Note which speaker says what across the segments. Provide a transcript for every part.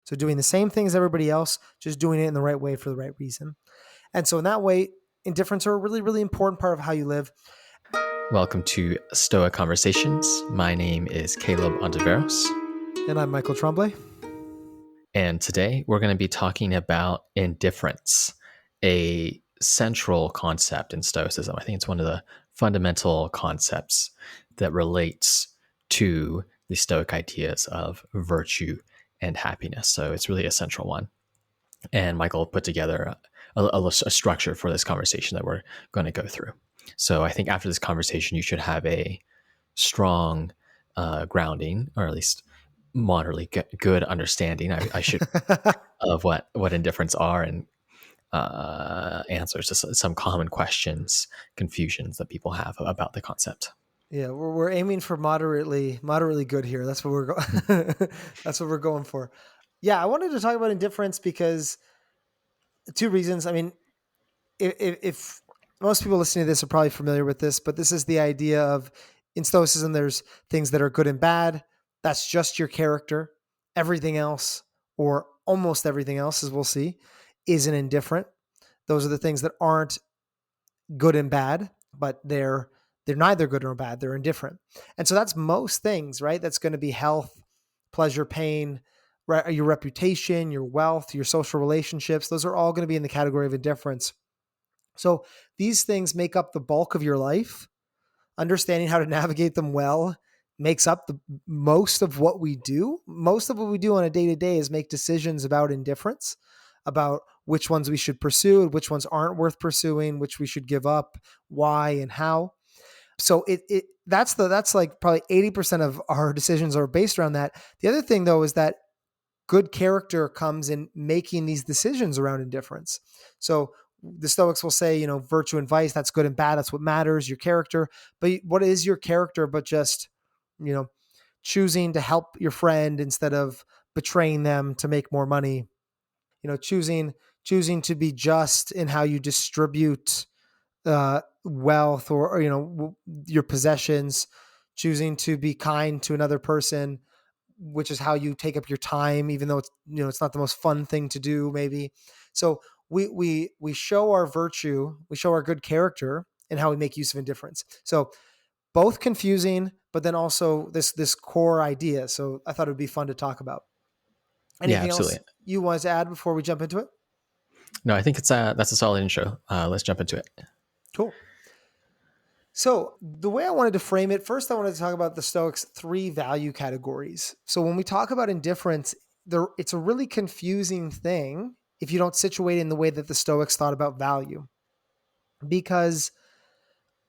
Speaker 1: So doing the same thing as everybody else, just doing it in the right way for the right reason. And so in that way, indifference are a really, really important part of how you live.
Speaker 2: Welcome to Stoic Conversations. My name is Caleb Ontiveros.
Speaker 1: And I'm Michael Tremblay.
Speaker 2: And today we're going to be talking about indifference, a central concept in Stoicism. I think it's one of the fundamental concepts that relates to the Stoic ideas of virtue and happiness. So it's really a central one. And Michael put together a structure for this conversation that we're going to go through. So I think after this conversation, you should have a strong grounding, or at least moderately good understanding, I should, of what indifference are, and answers to some common questions, confusions that people have about the concept.
Speaker 1: Yeah, we're aiming for moderately good here. That's what we're that's what we're going for. Yeah, I wanted to talk about indifference because two reasons. I mean, if most people listening to this are probably familiar with this, but this is the idea of in Stoicism, there's things that are good and bad. That's just your character. Everything else, or almost everything else, as we'll see, is an indifferent. Those are the things that aren't good and bad, but they're neither good nor bad. They're indifferent. And so that's most things, right? That's going to be health, pleasure, pain, your reputation, your wealth, your social relationships. Those are all going to be in the category of indifference. So these things make up the bulk of your life. Understanding how to navigate them well makes up the most of what we do. Most of what we do on a day-to-day is make decisions about indifference, about which ones we should pursue and which ones aren't worth pursuing, which we should give up, why and how. So that's like probably 80% of our decisions are based around that. The other thing though is that good character comes in making these decisions around indifference. So the Stoics will say, virtue and vice, that's good and bad. That's what matters, your character. But what is your character but just, choosing to help your friend instead of betraying them to make more money? Choosing to be just in how you distribute wealth or your possessions, choosing to be kind to another person, which is how you take up your time, even though it's not the most fun thing to do, maybe. So we show our virtue, we show our good character and how we make use of indifference. So both confusing, but then also this core idea. So I thought it would be fun to talk about.
Speaker 2: Yeah,
Speaker 1: Anything else
Speaker 2: absolutely.
Speaker 1: you want to add before we jump into it?
Speaker 2: No, I think that's a solid intro. Let's jump into it.
Speaker 1: Cool. So the way I wanted to frame it, first I wanted to talk about the Stoics' three value categories. So when we talk about indifference, it's a really confusing thing if you don't situate it in the way that the Stoics thought about value. Because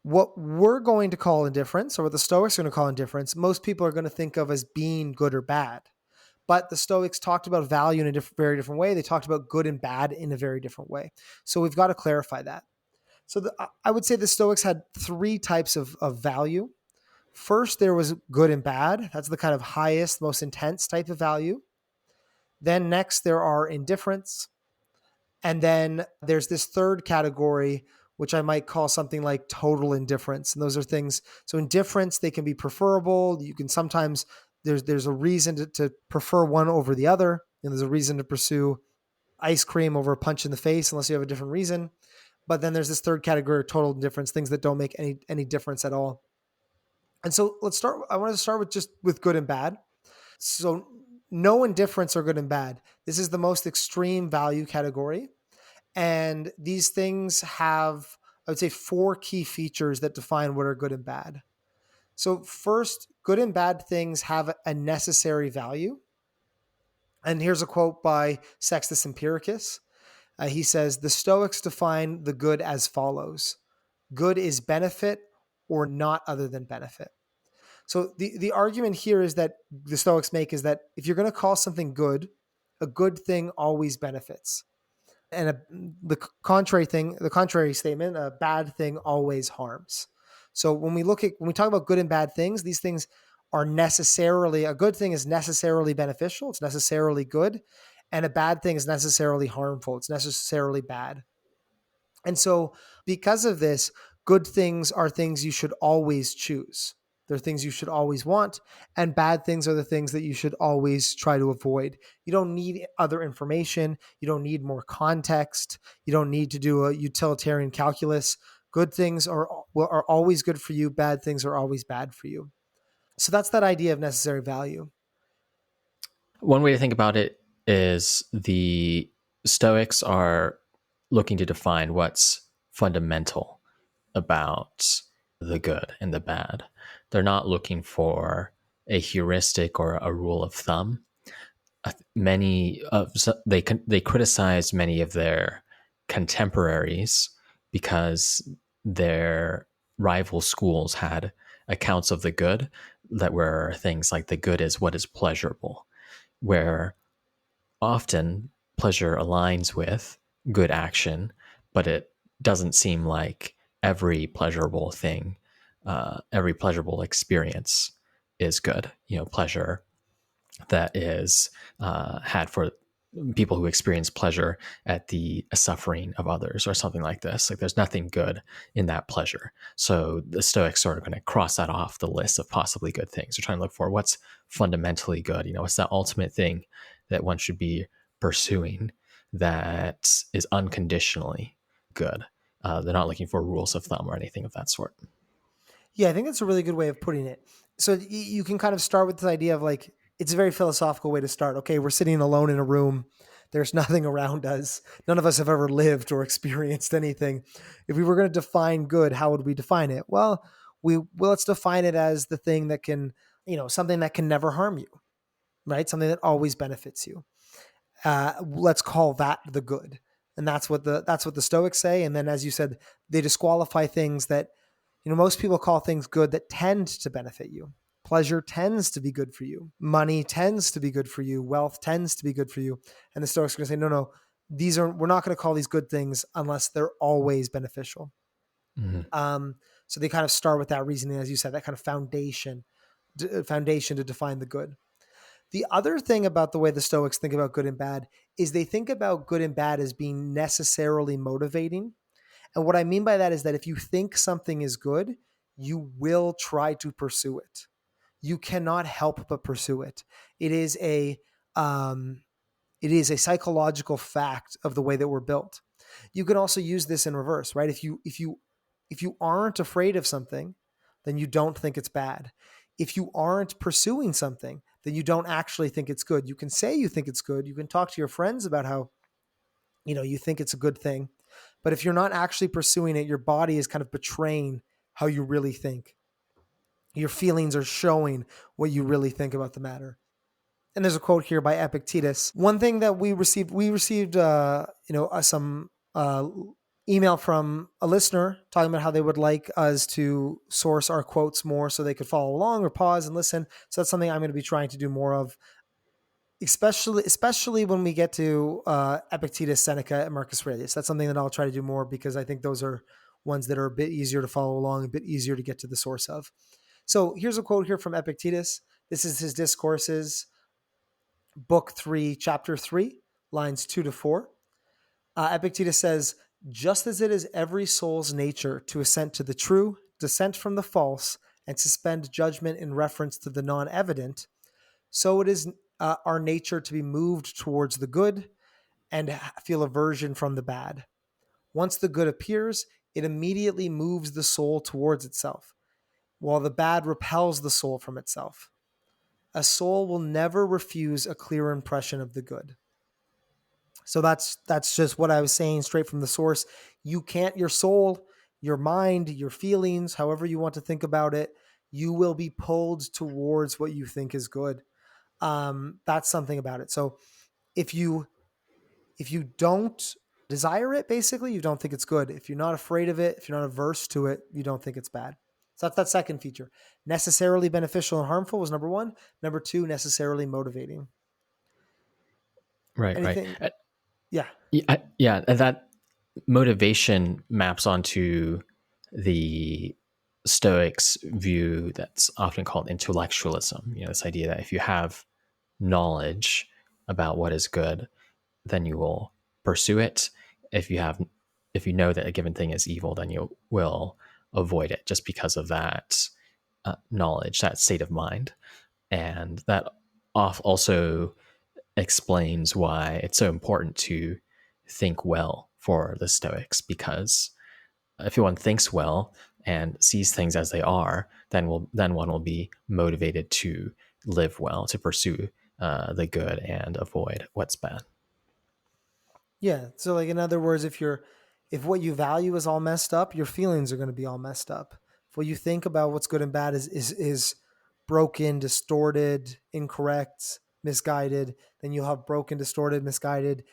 Speaker 1: what we're going to call indifference, or what the Stoics are going to call indifference, most people are going to think of as being good or bad. But the Stoics talked about value in a very different way. They talked about good and bad in a very different way. So we've got to clarify that. So I would say the Stoics had three types of value. First, there was good and bad. That's the kind of highest, most intense type of value. Then next, there are indifference. And then there's this third category, which I might call something like total indifference. And those are things, so indifference, they can be preferable. You can sometimes, there's a reason to prefer one over the other. And there's a reason to pursue ice cream over a punch in the face, unless you have a different reason. But then there's this third category of total indifference, things that don't make any difference at all. And so I want to start with good and bad. So no indifference are good and bad. This is the most extreme value category. And these things have, I would say, four key features that define what are good and bad. So first, good and bad things have a necessary value. And here's a quote by Sextus Empiricus. He says, the Stoics define the good as follows. Good is benefit or not other than benefit. So the argument here is that the Stoics make is that if you're going to call something good, a good thing always benefits. And the contrary statement, a bad thing always harms. So when we talk about good and bad things, these things are necessarily, a good thing is necessarily beneficial. It's necessarily good. And a bad thing is necessarily harmful. It's necessarily bad. And so because of this, good things are things you should always choose. They're things you should always want, and bad things are the things that you should always try to avoid. You don't need other information. You don't need more context. You don't need to do a utilitarian calculus. Good things are always good for you. Bad things are always bad for you. So that's that idea of necessary value.
Speaker 2: One way to think about it is the Stoics are looking to define what's fundamental about the good and the bad. They're not looking for a heuristic or a rule of thumb. Many of they criticize many of their contemporaries because their rival schools had accounts of the good that were things like the good is what is pleasurable, where often pleasure aligns with good action, but it doesn't seem like every pleasurable thing, every pleasurable experience is good. Pleasure that is had for people who experience pleasure at the suffering of others or something like this. Like there's nothing good in that pleasure. So the Stoics sort of going to cross that off the list of possibly good things. They're trying to look for what's fundamentally good. What's that ultimate thing that one should be pursuing that is unconditionally good. They're not looking for rules of thumb or anything of that sort.
Speaker 1: Yeah, I think that's a really good way of putting it. So you can kind of start with this idea of like, it's a very philosophical way to start. Okay, we're sitting alone in a room. There's nothing around us. None of us have ever lived or experienced anything. If we were going to define good, how would we define it? Let's define it as the thing that can, something that can never harm you, right? Something that always benefits you. Let's call that the good. And that's what the Stoics say. And then, as you said, they disqualify things that, most people call things good that tend to benefit you. Pleasure tends to be good for you. Money tends to be good for you. Wealth tends to be good for you. And the Stoics are going to say, no, no, we're not going to call these good things unless they're always beneficial.
Speaker 2: Mm-hmm.
Speaker 1: So they kind of start with that reasoning, as you said, that kind of foundation to define the good. The other thing about the way the Stoics think about good and bad is they think about good and bad as being necessarily motivating. And what I mean by that is that if you think something is good, you will try to pursue it. You cannot help but pursue it. It is um, a psychological fact of the way that we're built. You can also use this in reverse, right? If you aren't afraid of something, then you don't think it's bad. If you aren't pursuing something, then you don't actually think it's good. You can say you think it's good. You can talk to your friends about how you think it's a good thing. But if you're not actually pursuing it, your body is kind of betraying how you really think. Your feelings are showing what you really think about the matter. And there's a quote here by Epictetus. One thing that we received some email from a listener talking about how they would like us to source our quotes more so they could follow along or pause and listen. So that's something I'm going to be trying to do more of, especially when we get to Epictetus, Seneca, and Marcus Aurelius. That's something that I'll try to do more because I think those are ones that are a bit easier to follow along, a bit easier to get to the source of. So here's a quote here from Epictetus. This is his Discourses, Book 3, Chapter 3, lines 2 to 4. Epictetus says, just as it is every soul's nature to assent to the true, dissent from the false, and suspend judgment in reference to the non-evident, so it is our nature to be moved towards the good and feel aversion from the bad. Once the good appears, it immediately moves the soul towards itself, while the bad repels the soul from itself. A soul will never refuse a clear impression of the good. So that's just what I was saying straight from the source. Your soul, your mind, your feelings, however you want to think about it, you will be pulled towards what you think is good. That's something about it. So if you don't desire it, basically, you don't think it's good. If you're not afraid of it, if you're not averse to it, you don't think it's bad. So that's that second feature. Necessarily beneficial and harmful was number one. Number two, necessarily motivating.
Speaker 2: Right, right.
Speaker 1: Anything? Yeah.
Speaker 2: Yeah, that motivation maps onto the Stoics view that's often called intellectualism. This idea that if you have knowledge about what is good, then you will pursue it. If you know that a given thing is evil, then you will avoid it just because of that knowledge, that state of mind. And that also explains why it's so important to think well for the Stoics, because if one thinks well and sees things as they are, then one will be motivated to live well, to pursue the good and avoid what's bad.
Speaker 1: Yeah. So like in other words, if what you value is all messed up, your feelings are going to be all messed up. If what you think about what's good and bad is broken, distorted, incorrect, misguided, then you'll have broken, distorted, misguided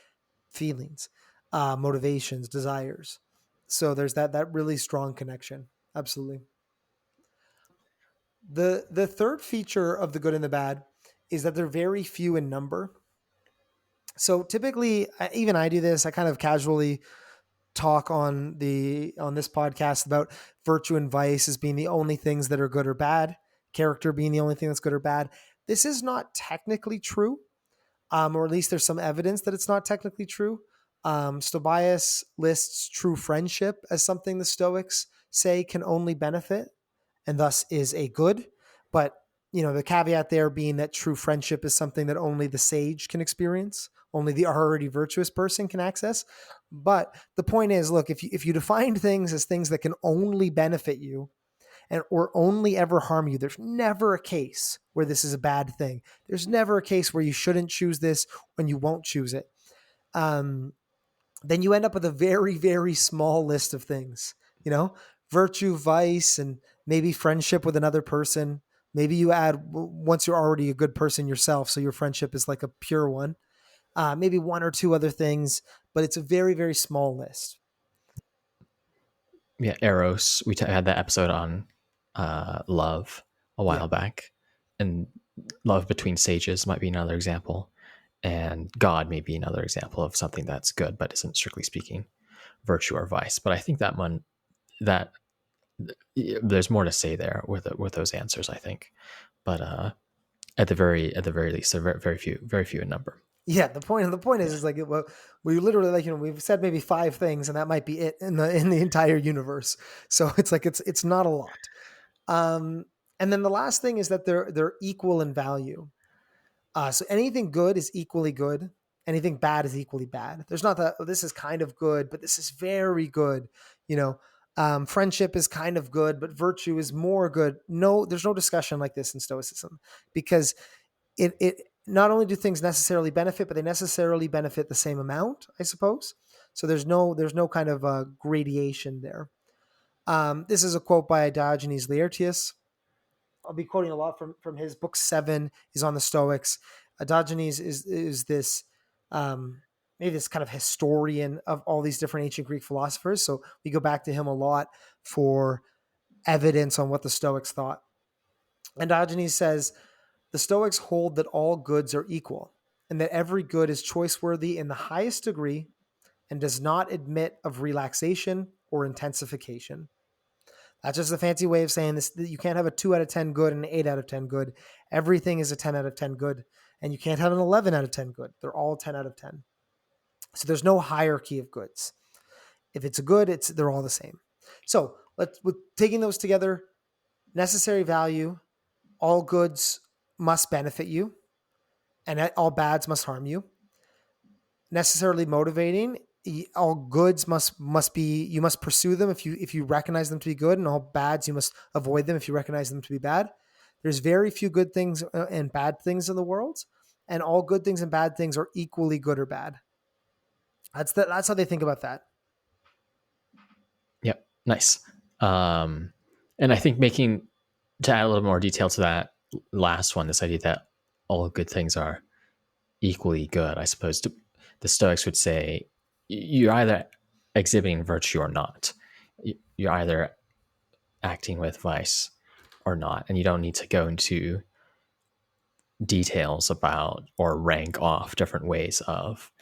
Speaker 1: feelings, motivations, desires. So there's that really strong connection. Absolutely. The third feature of the good and the bad is that they're very few in number. So typically, even I do this. I kind of casually talk on this podcast about virtue and vice as being the only things that are good or bad, character being the only thing that's good or bad. This is not technically true, or at least there's some evidence that it's not technically true. Stobias lists true friendship as something the Stoics say can only benefit and thus is a good. But the caveat there being that true friendship is something that only the sage can experience, only the already virtuous person can access. But the point is, look, if you define things as things that can only benefit you and or only ever harm you, there's never a case where this is a bad thing. There's never a case where you shouldn't choose this when you won't choose it. Um, then you end up with a very, very small list of things, you know, virtue, vice, and maybe friendship with another person. Maybe you add once you're already a good person yourself, so your friendship is like a pure one. Maybe one or two other things, but it's a very, very small list.
Speaker 2: Yeah, Eros. Had that episode on love a
Speaker 1: Yeah.
Speaker 2: while back, and love between sages might be another example, and God may be another example of something that's good but isn't strictly speaking virtue or vice. But I think that there's more to say there with those answers, I think. But at the very least, they're very few in number.
Speaker 1: Yeah, the point is
Speaker 2: Yeah.
Speaker 1: is like well, we literally like we've said maybe five things and that might be it in the entire universe. So it's like it's not a lot. Um, and then the last thing is that they're equal in value. So anything good is equally good. Anything bad is equally bad. There's not that, oh, this is kind of good, but this is very good. You know, friendship is kind of good, but virtue is more good. No, there's no discussion like this in Stoicism because it not only do things necessarily benefit, but they necessarily benefit the same amount, I suppose. So there's no kind of gradation there. This is a quote by Diogenes Laertius. I'll be quoting a lot from his book Seven. Is on the Stoics. Diogenes is this maybe this kind of historian of all these different ancient Greek philosophers. So we go back to him a lot for evidence on what the Stoics thought. And Diogenes says the Stoics hold that all goods are equal and that every good is choice-worthy in the highest degree and does not admit of relaxation or intensification. That's just a fancy way of saying this. You can't have a 2 out of 10 good and an 8 out of 10 good. Everything is a 10 out of 10 good. And you can't have an 11 out of 10 good. They're all 10 out of 10. So there's no hierarchy of goods. If it's a good, they're all the same. So with taking those together, necessary value, all goods must benefit you, and all bads must harm you. Necessarily motivating, all goods must be, you must pursue them if you recognize them to be good, and all bads you must avoid them if you recognize them to be bad. There's very few good things and bad things in the world, and all good things and bad things are equally good or bad. That's how they think about that.
Speaker 2: Yep. Nice. Um, and I think making to add a little more detail to that last one, this idea that all good things are equally good, I suppose the Stoics would say you're either exhibiting virtue or not. You're either acting with vice or not, and you don't need to go into details about or rank off different ways of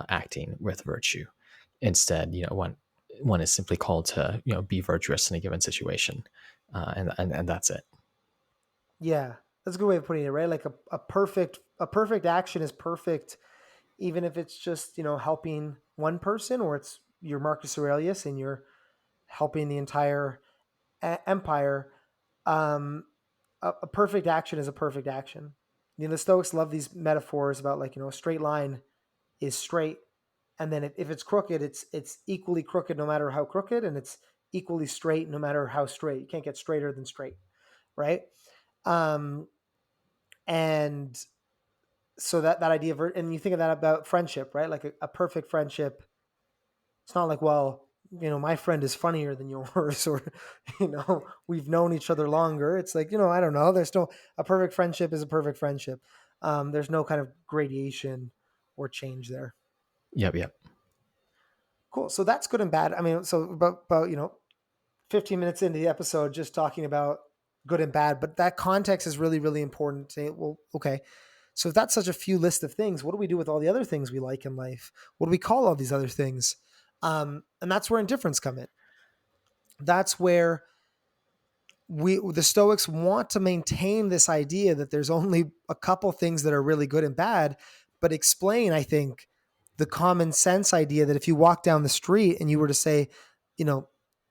Speaker 2: acting with virtue. Instead, one is simply called to be virtuous in a given situation, and that's it.
Speaker 1: Yeah, that's a good way of putting it, right? Like a perfect action is perfect, even if it's just helping one person, or it's you're Marcus Aurelius and you're helping the entire empire. a perfect action is a perfect action. The Stoics love these metaphors about like, a straight line is straight, and then if it's crooked, it's equally crooked no matter how crooked, and it's equally straight no matter how straight. You can't get straighter than straight, right? Um, and so that idea of, and you think of that about friendship, right? Like a perfect friendship. It's not like, well, my friend is funnier than yours, or we've known each other longer. It's like, I don't know. There's no A perfect friendship is a perfect friendship. There's no kind of gradation or change there.
Speaker 2: Yep, yep.
Speaker 1: Cool. So that's good and bad. I mean, so about 15 minutes into the episode, just talking about good and bad, but that context is really, really important. To say, well, okay, so if that's such a few list of things, what do we do with all the other things we like in life? What do we call all these other things? And that's where indifference come in. That's where the Stoics want to maintain this idea that there's only a couple things that are really good and bad, but explain, I think, the common sense idea that if you walk down the street and you were to say,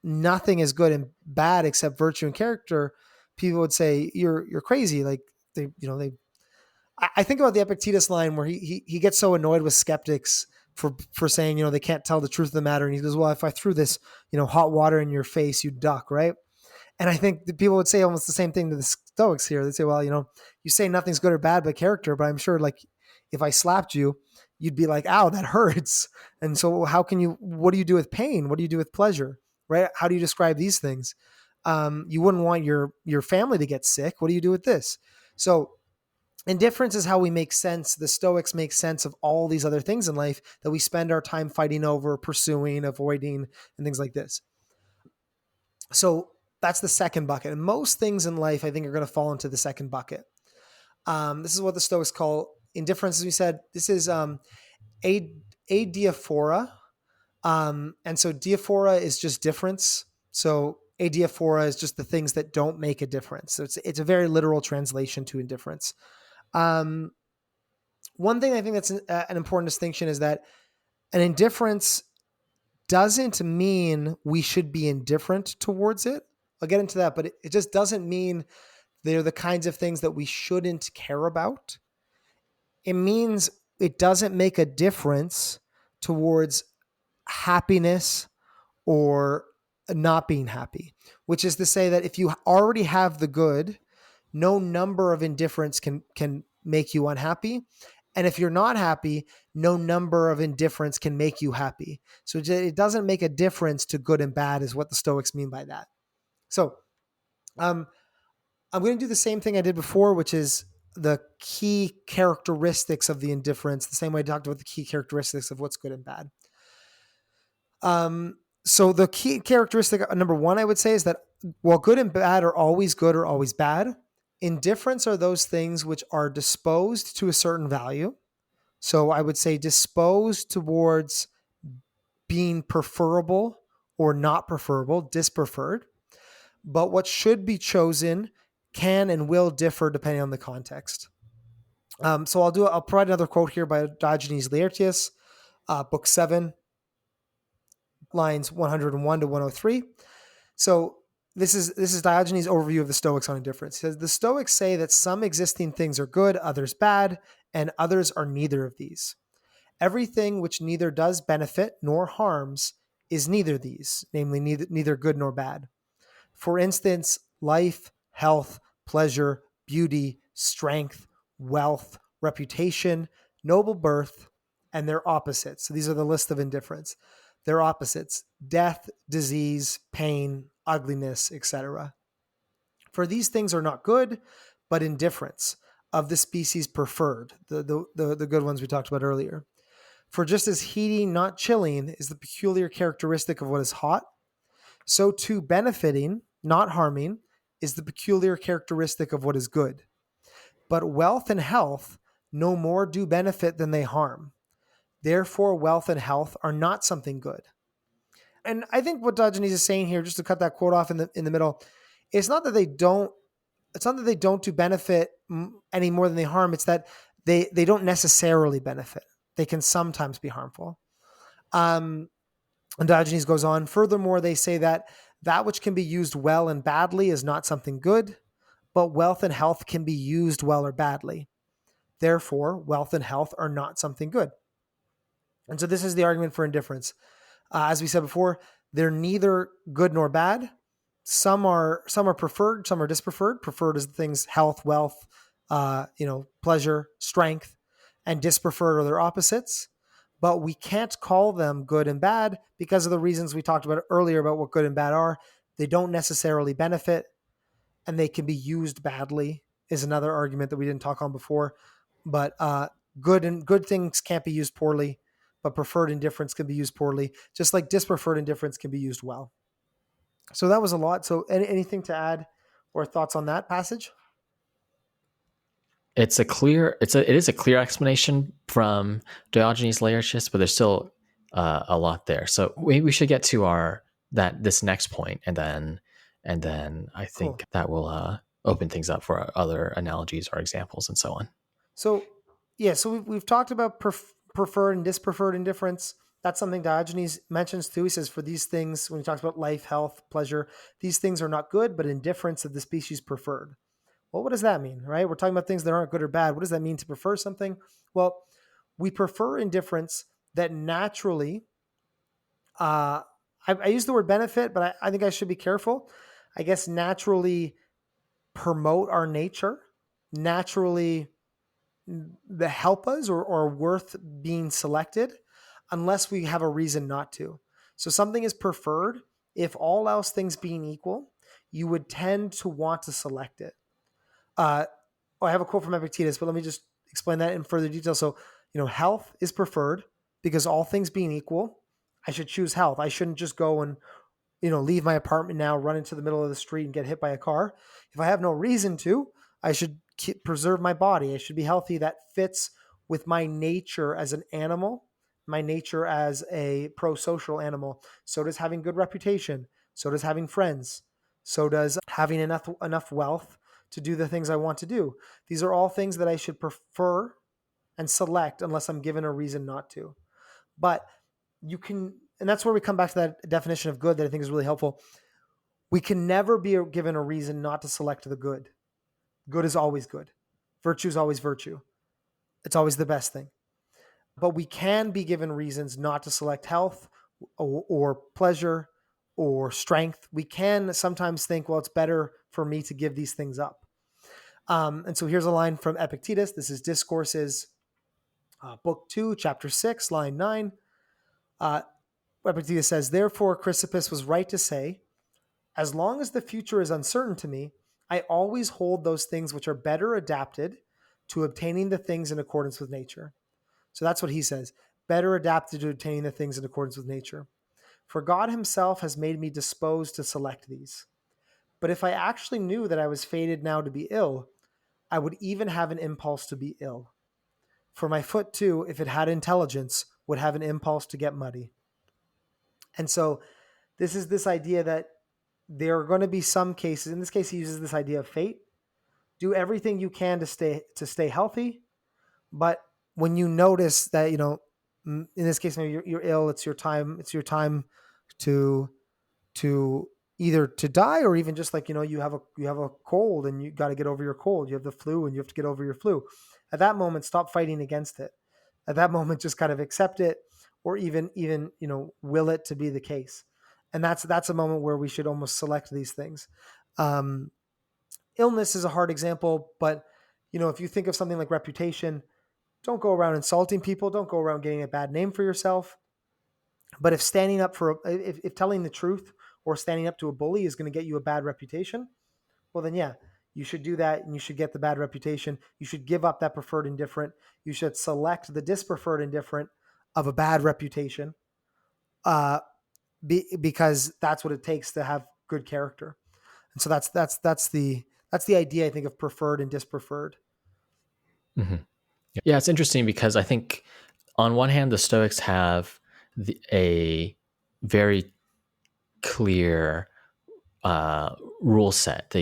Speaker 1: nothing is good and bad except virtue and character, people would say you're crazy. Like they I think about the Epictetus line where he gets so annoyed with skeptics for saying, they can't tell the truth of the matter. And he goes, well, if I threw this, hot water in your face, you'd duck, right? And I think that people would say almost the same thing to the Stoics here. They'd say, well, you say nothing's good or bad by character, but I'm sure like if I slapped you, you'd be like, ow, that hurts. And so what do you do with pain? What do you do with pleasure? Right? How do you describe these things? You wouldn't want your family to get sick. What do you do with this? So indifference is how we make sense. The Stoics make sense of all these other things in life that we spend our time fighting over, pursuing, avoiding, and things like this. So that's the second bucket. And most things in life, I think, are going to fall into the second bucket. This is what the Stoics call indifference. As we said, this is adiaphora. And so diaphora is just difference. So adiaphora is just the things that don't make a difference. So it's a very literal translation to indifference. One thing I think that's an important distinction is that an indifference doesn't mean we should be indifferent towards it. I'll get into that, but it just doesn't mean they're the kinds of things that we shouldn't care about. It means it doesn't make a difference towards happiness or not being happy, which is to say that if you already have the good, no number of indifference can make you unhappy. And if you're not happy, no number of indifference can make you happy. So it doesn't make a difference to good and bad is what the Stoics mean by that. So I'm going to do the same thing I did before, which is the key characteristics of the indifference, the same way I talked about the key characteristics of what's good and bad. So the key characteristic number one, I would say, is that while good and bad are always good or always bad, indifference are those things which are disposed to a certain value. So I would say disposed towards being preferable or not preferable, dispreferred. But what should be chosen can and will differ depending on the context. So I'll provide another quote here by Diogenes Laertius, book 7, lines 101 to 103. So this is Diogenes' overview of the Stoics on indifference. He says, the Stoics say that some existing things are good, others bad, and others are neither of these. Everything which neither does benefit nor harms is neither these, namely neither good nor bad. For instance, life, health, pleasure, beauty, strength, wealth, reputation, noble birth, and their opposites. So these are the list of indifference. Their opposites: death, disease, pain, ugliness, etc. For these things are not good, but indifference of the species preferred, the good ones we talked about earlier. For just as heating, not chilling, is the peculiar characteristic of what is hot, so too benefiting, not harming, is the peculiar characteristic of what is good. But wealth and health no more do benefit than they harm. Therefore, wealth and health are not something good. And I think what Diogenes is saying here, just to cut that quote off in the middle, it's not that they don't do benefit any more than they harm. It's that they don't necessarily benefit. They can sometimes be harmful. And Diogenes goes on. Furthermore, they say that which can be used well and badly is not something good. but wealth and health can be used well or badly. Therefore, wealth and health are not something good. And so this is the argument for indifference. As we said before, they're neither good nor bad. Some are preferred, some are dispreferred. Preferred is things health, wealth, pleasure, strength, and dispreferred are their opposites. But we can't call them good and bad because of the reasons we talked about earlier about what good and bad are. They don't necessarily benefit, and they can be used badly. Is another argument that we didn't talk on before. But good things can't be used poorly, but preferred indifference can be used poorly, just like dispreferred indifference can be used well. So that was a lot. So anything to add or thoughts on that passage?
Speaker 2: It is a clear explanation from Diogenes Laertius, but there's still a lot there. So we should get to this next point, and then I think
Speaker 1: Cool.
Speaker 2: that will open things up for other analogies or examples and so on.
Speaker 1: So yeah, so we've talked about preferred and dispreferred indifference. That's something Diogenes mentions too. He says for these things, when he talks about life, health, pleasure, these things are not good, but indifference of the species preferred. Well, what does that mean, right? We're talking about things that aren't good or bad. What does that mean to prefer something? Well, we prefer indifference that naturally, I use the word benefit, but I think I should be careful. I guess naturally promote our nature, naturally that help us or worth being selected, unless we have a reason not to. So something is preferred if all else things being equal, you would tend to want to select it. Uh, I have a quote from Epictetus, but let me just explain that in further detail. So, health is preferred because all things being equal, I should choose health. I shouldn't just go and leave my apartment now, run into the middle of the street and get hit by a car. If I have no reason to, I should preserve my body. I should be healthy. That fits with my nature as an animal, my nature as a pro-social animal. So does having good reputation. So does having friends. So does having enough wealth to do the things I want to do. These are all things that I should prefer and select unless I'm given a reason not to. But you can, and that's where we come back to that definition of good that I think is really helpful. We can never be given a reason not to select the good. Good is always good. Virtue is always virtue. It's always the best thing. But we can be given reasons not to select health or pleasure or strength. We can sometimes think, well, it's better for me to give these things up. And so here's a line from Epictetus. This is Discourses, Book 2, Chapter 6, line 9. Epictetus says, therefore, Chrysippus was right to say, as long as the future is uncertain to me, I always hold those things which are better adapted to obtaining the things in accordance with nature. So that's what he says, better adapted to obtaining the things in accordance with nature. For God himself has made me disposed to select these. But if I actually knew that I was fated now to be ill, I would even have an impulse to be ill. For my foot too, if it had intelligence, would have an impulse to get muddy. And so this is this idea that there are going to be some cases, in this case he uses this idea of fate. Do everything you can to stay healthy, but when you notice that, in this case maybe you're ill, it's your time to either to die, or even just like, you have a cold and you got to get over your cold, you have the flu and you have to get over your flu. At that moment, stop fighting against it. At that moment, just kind of accept it, or even will it to be the case. And that's a moment where we should almost select these things. Illness is a hard example, but if you think of something like reputation, don't go around insulting people, don't go around getting a bad name for yourself. But if standing up if telling the truth or standing up to a bully is going to get you a bad reputation, well then yeah, you should do that, and you should get the bad reputation. You should give up that preferred indifferent. You should select the dispreferred indifferent of a bad reputation, because that's what it takes to have good character. And so that's the idea, I think, of preferred and dispreferred.
Speaker 2: Mm-hmm. Yeah, it's interesting because I think on one hand, the Stoics have a very clear rule set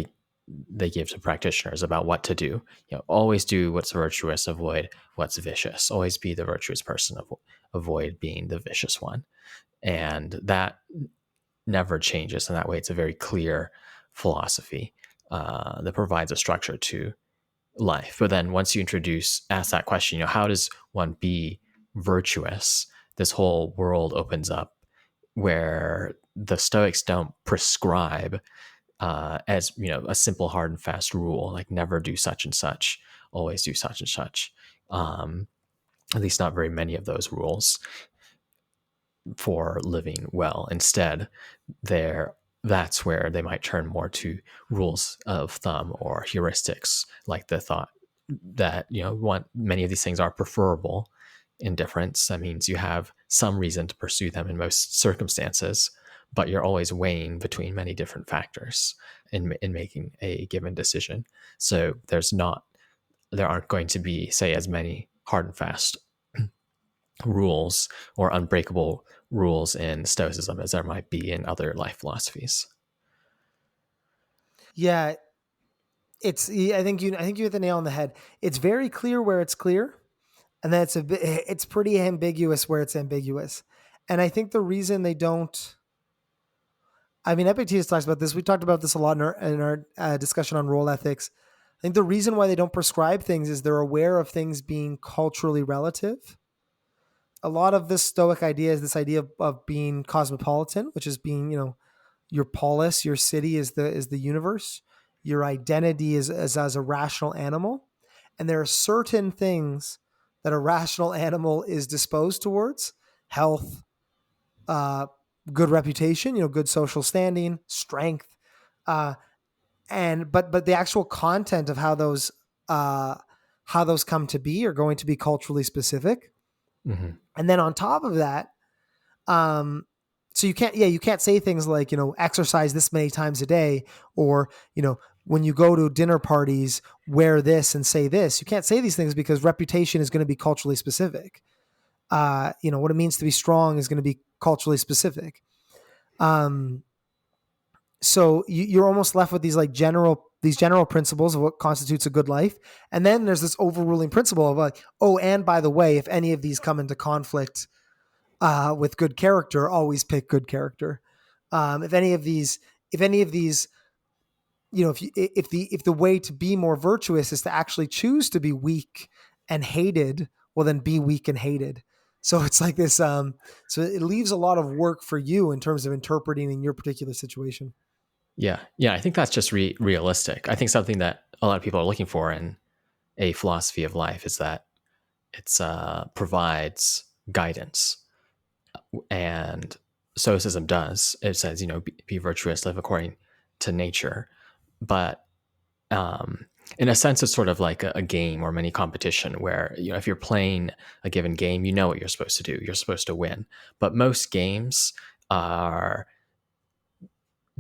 Speaker 2: they give to practitioners about what to do. Always do what's virtuous, avoid what's vicious. Always be the virtuous person, avoid being the vicious one, and that never changes. In that way, it's a very clear philosophy. that provides a structure to life. But then once you ask that question, how does one be virtuous? This whole world opens up where the Stoics don't prescribe as a simple hard and fast rule, like never do such and such, always do such and such. At least not very many of those rules for living well. Instead, that's where they might turn more to rules of thumb or heuristics, like the thought that many of these things are preferable. Indifference, that means you have some reason to pursue them in most circumstances, but you're always weighing between many different factors in making a given decision. So there aren't going to be, say, as many hard and fast rules or unbreakable rules in Stoicism as there might be in other life philosophies.
Speaker 1: Yeah, I think you hit the nail on the head. It's very clear where it's clear, and then it's pretty ambiguous where it's ambiguous. And I think the reason they don't, I mean, Epictetus talks about this. We talked about this a lot in our discussion on role ethics. I think the reason why they don't prescribe things is they're aware of things being culturally relative. A lot of this Stoic idea is this idea of being cosmopolitan, which is being, your polis, your city is the universe. Your identity is as a rational animal. And there are certain things that a rational animal is disposed towards: health, uh, good reputation, good social standing, strength, uh, and but the actual content of how those come to be are going to be culturally specific.
Speaker 2: Mm-hmm.
Speaker 1: And then on top of that, um, so you can't say things like, exercise this many times a day, or, when you go to dinner parties, wear this and say this. You can't say these things because reputation is going to be culturally specific. What it means to be strong is going to be culturally specific. Um, so you're almost left with these general principles of what constitutes a good life, and then there's this overruling principle of like, oh, and by the way, if any of these come into conflict with good character, always pick good character. If any of these, if the way to be more virtuous is to actually choose to be weak and hated, well, then be weak and hated. So it's like this. So it leaves a lot of work for you in terms of interpreting in your particular situation.
Speaker 2: Yeah. I think that's just realistic. I think something that a lot of people are looking for in a philosophy of life is that it provides guidance, and Stoicism does. It says, be virtuous, live according to nature, but um, in a sense, it's sort of like a game or mini competition where, if you're playing a given game, you know what you're supposed to do. You're supposed to win. But most games are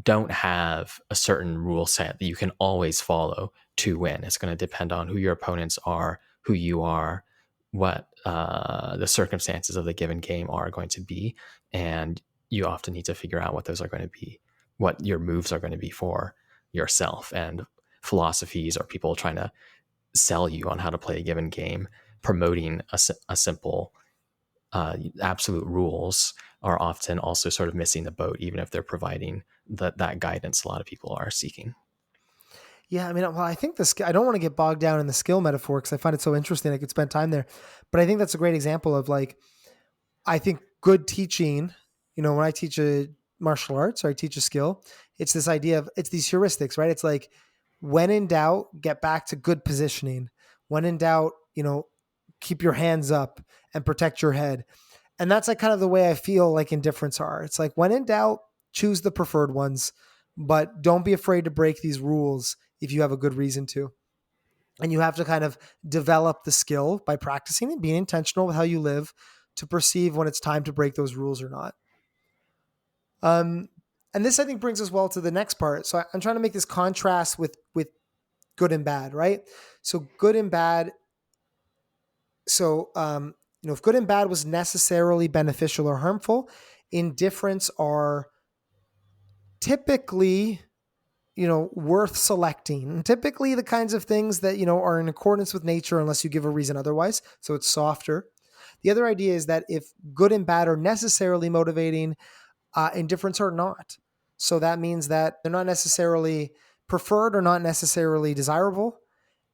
Speaker 2: don't have a certain rule set that you can always follow to win. It's going to depend on who your opponents are, who you are, what the circumstances of the given game are going to be. And you often need to figure out what those are going to be, what your moves are going to be for yourself. And philosophies or people trying to sell you on how to play a given game, promoting a simple absolute rules, are often also sort of missing the boat, even if they're providing that guidance a lot of people are seeking.
Speaker 1: Yeah, I mean, well, I think I don't want to get bogged down in the skill metaphor because I find it so interesting. I could spend time there, but I think that's a great example of like, I think good teaching, when I teach a martial arts or I teach a skill, it's this idea of, it's these heuristics, right? It's like, when in doubt, get back to good positioning. When in doubt, keep your hands up and protect your head. And that's like kind of the way I feel like indifferents are. It's like, when in doubt, choose the preferred ones, but don't be afraid to break these rules if you have a good reason to. And you have to kind of develop the skill by practicing and being intentional with how you live to perceive when it's time to break those rules or not. Um, and this, I think, brings us well to the next part. So I'm trying to make this contrast with good and bad, right? So good and bad. So if good and bad was necessarily beneficial or harmful, indifferents are typically, worth selecting. And typically the kinds of things that, are in accordance with nature unless you give a reason otherwise. So it's softer. The other idea is that if good and bad are necessarily motivating, indifferents are not. So that means that they're not necessarily preferred are not necessarily desirable,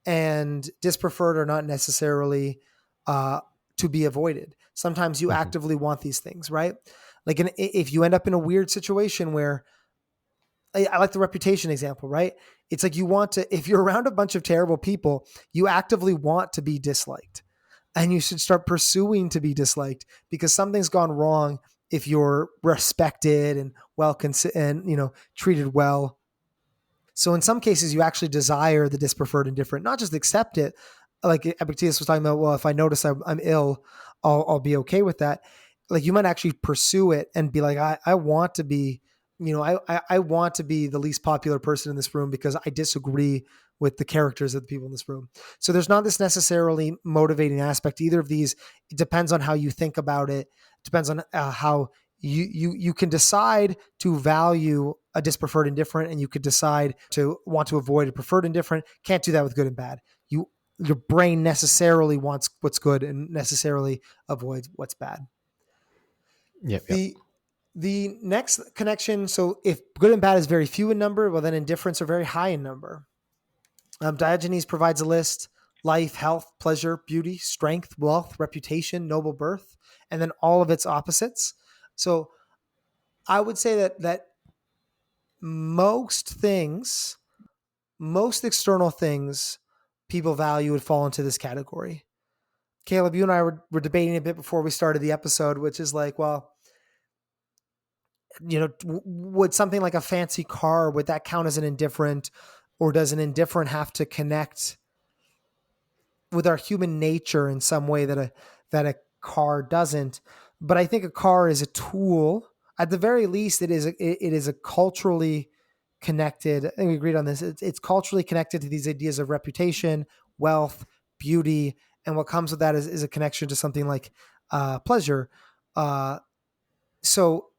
Speaker 1: and dispreferred are not necessarily uh, to be avoided. Sometimes you
Speaker 2: Hmm.
Speaker 1: actively want these things, right? Like if you end up in a weird situation where, I like the reputation example, right? It's like you want to, if you're around a bunch of terrible people, you actively want to be disliked, and you should start pursuing to be disliked because something's gone wrong if you're respected and and treated well. So in some cases, you actually desire the dispreferred and different, not just accept it. Like Epictetus was talking about, well, if I notice I'm ill, I'll be okay with that. Like you might actually pursue it and be like, I want to be, I want to be the least popular person in this room because I disagree with the characters of the people in this room. So there's not this necessarily motivating aspect to either of these. It depends on how you think about it. It depends on how you can decide to value a dispreferred indifferent, and you could decide to want to avoid a preferred indifferent. Can't do that with good and bad. Your brain necessarily wants what's good and necessarily avoids what's bad.
Speaker 2: Yep. Yep.
Speaker 1: The next connection, so if good and bad is very few in number, well then indifferents are very high in number. Diogenes provides a list: life, health, pleasure, beauty, strength, wealth, reputation, noble birth, and then all of its opposites. So I would say that most things, most external things people value would fall into this category. Caleb, you and I were debating a bit before we started the episode, which is like, well, would something like a fancy car, would that count as an indifferent, or does an indifferent have to connect with our human nature in some way that a car doesn't? But I think a car is a tool. At the very least, it is a culturally connected. I think we agreed on this. It's culturally connected to these ideas of reputation, wealth, beauty, and what comes with that is a connection to something like pleasure. Uh, so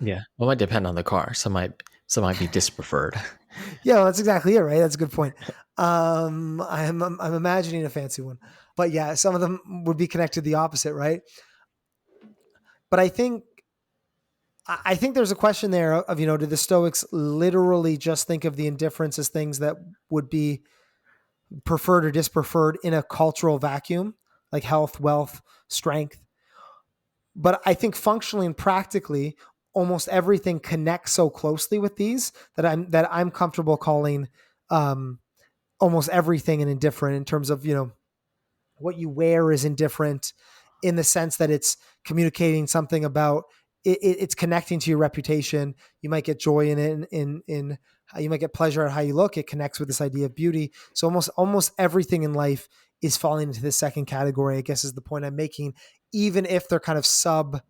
Speaker 2: Yeah. Well, it might depend on the car. Some might be dispreferred.
Speaker 1: yeah, well, that's exactly it, right? That's a good point. I'm imagining a fancy one, but yeah, some of them would be connected to the opposite, right? But I think there's a question there of, did the Stoics literally just think of the indifference as things that would be preferred or dispreferred in a cultural vacuum, like health, wealth, strength? But I think functionally and practically, almost everything connects so closely with these that I'm comfortable calling um, almost everything an indifferent in terms of what you wear is indifferent in the sense that it's communicating something about it's connecting to your reputation. You might get joy in it, in how you might get pleasure at how you look. It connects with this idea of beauty. So almost everything in life is falling into this second category, I guess, is the point I'm making. Even if they're kind of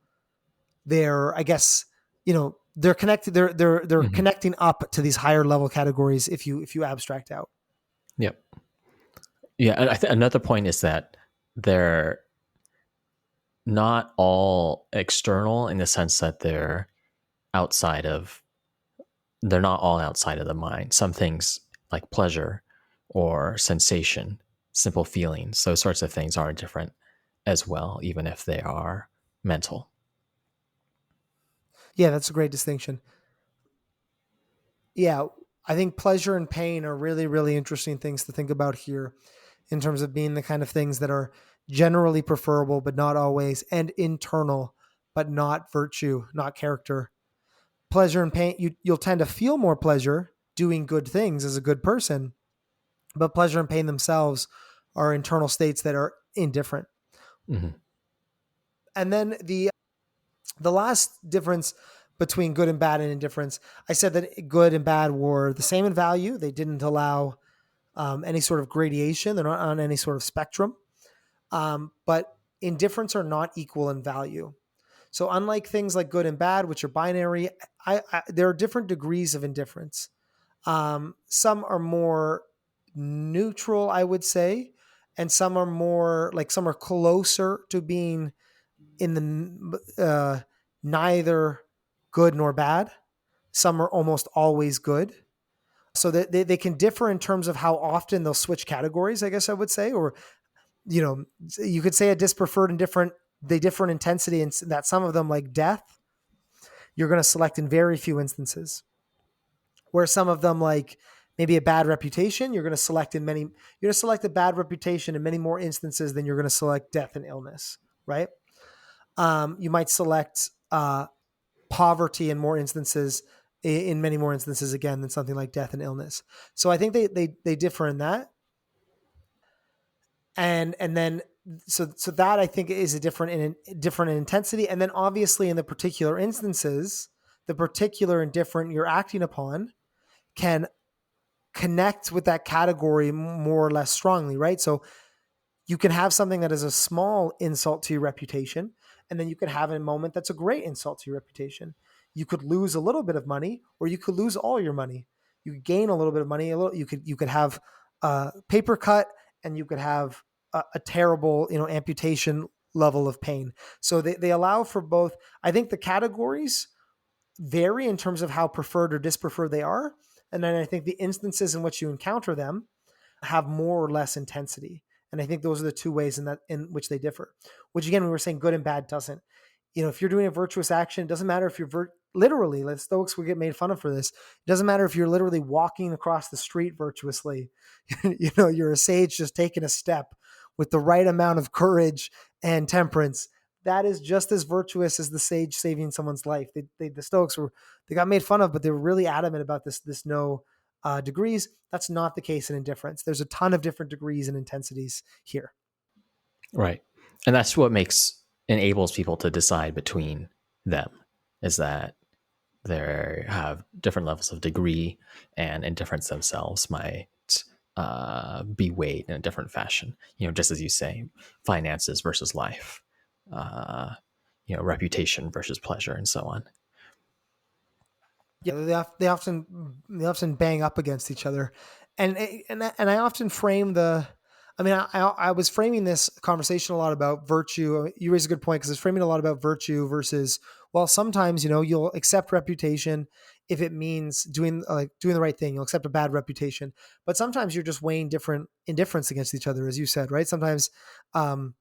Speaker 1: they're, I guess, they're connected. They're
Speaker 2: Hmm.
Speaker 1: connecting up to these higher level categories if you abstract out.
Speaker 2: Yep. Yeah. Another point is that they're not all external in the sense that outside of they're not all outside of the mind. Some things like pleasure or sensation, simple feelings, those sorts of things are different as well, even if they are mental.
Speaker 1: Yeah, that's a great distinction. Yeah, I think pleasure and pain are really, really interesting things to think about here in terms of being the kind of things that are generally preferable, but not always, and internal, but not virtue, not character. Pleasure and pain, you'll tend to feel more pleasure doing good things as a good person, but pleasure and pain themselves are internal states that are indifferent.
Speaker 2: Hmm.
Speaker 1: And then the last difference between good and bad and indifference, I said that good and bad were the same in value. They didn't allow any sort of gradation. They're not on any sort of spectrum. But indifference are not equal in value. So unlike things like good and bad, which are binary, there are different degrees of indifference. Some are more neutral, I would say, and some are more like some are closer to being in the neither good nor bad. Some are almost always good. So they can differ in terms of how often they'll switch categories, I guess I would say, or you know, you could say a dispreferred and different, they differ in intensity, and that some of them, like death, you're going to select in very few instances, where some of them, like Maybe a bad reputation, you're going to select a bad reputation in many more instances than you're going to select death and illness, right? You might select poverty in more instances, in many more instances again than something like death and illness. So I think they differ in that, and then so that I think is a different in intensity, and then obviously in the particular instances, the particular indifferent you're acting upon can connect with that category more or less strongly, right? So you can have something that is a small insult to your reputation, and then you could have a moment that's a great insult to your reputation. You could lose a little bit of money, or you could lose all your money. You could gain a little bit of money. You could have a paper cut, and you could have a terrible amputation level of pain. So they allow for both. I think the categories vary in terms of how preferred or dispreferred they are, and then I think the instances in which you encounter them have more or less intensity. And I think those are the two ways in which they differ. Which again, we were saying good and bad doesn't. If you're doing a virtuous action, it doesn't matter if you're literally. The Stoics will get made fun of for this. It doesn't matter if you're literally walking across the street virtuously. You're a sage just taking a step with the right amount of courage and temperance. That is just as virtuous as the sage saving someone's life. The Stoics they got made fun of, but they were really adamant about this no degrees. That's not the case in indifference. There's a ton of different degrees and intensities here.
Speaker 2: Right. And that's what enables people to decide between them, is that they have different levels of degree, and indifference themselves might be weighed in a different fashion. Just as you say, finances versus life, reputation versus pleasure, and so on.
Speaker 1: Yeah, they often bang up against each other, and I often frame the. I mean, I was framing this conversation a lot about virtue. You raise a good point because it's framing a lot about virtue versus, well, sometimes you'll accept reputation if it means doing the right thing. You'll accept a bad reputation, but sometimes you're just weighing different indifference against each other, as you said, right? Sometimes, it's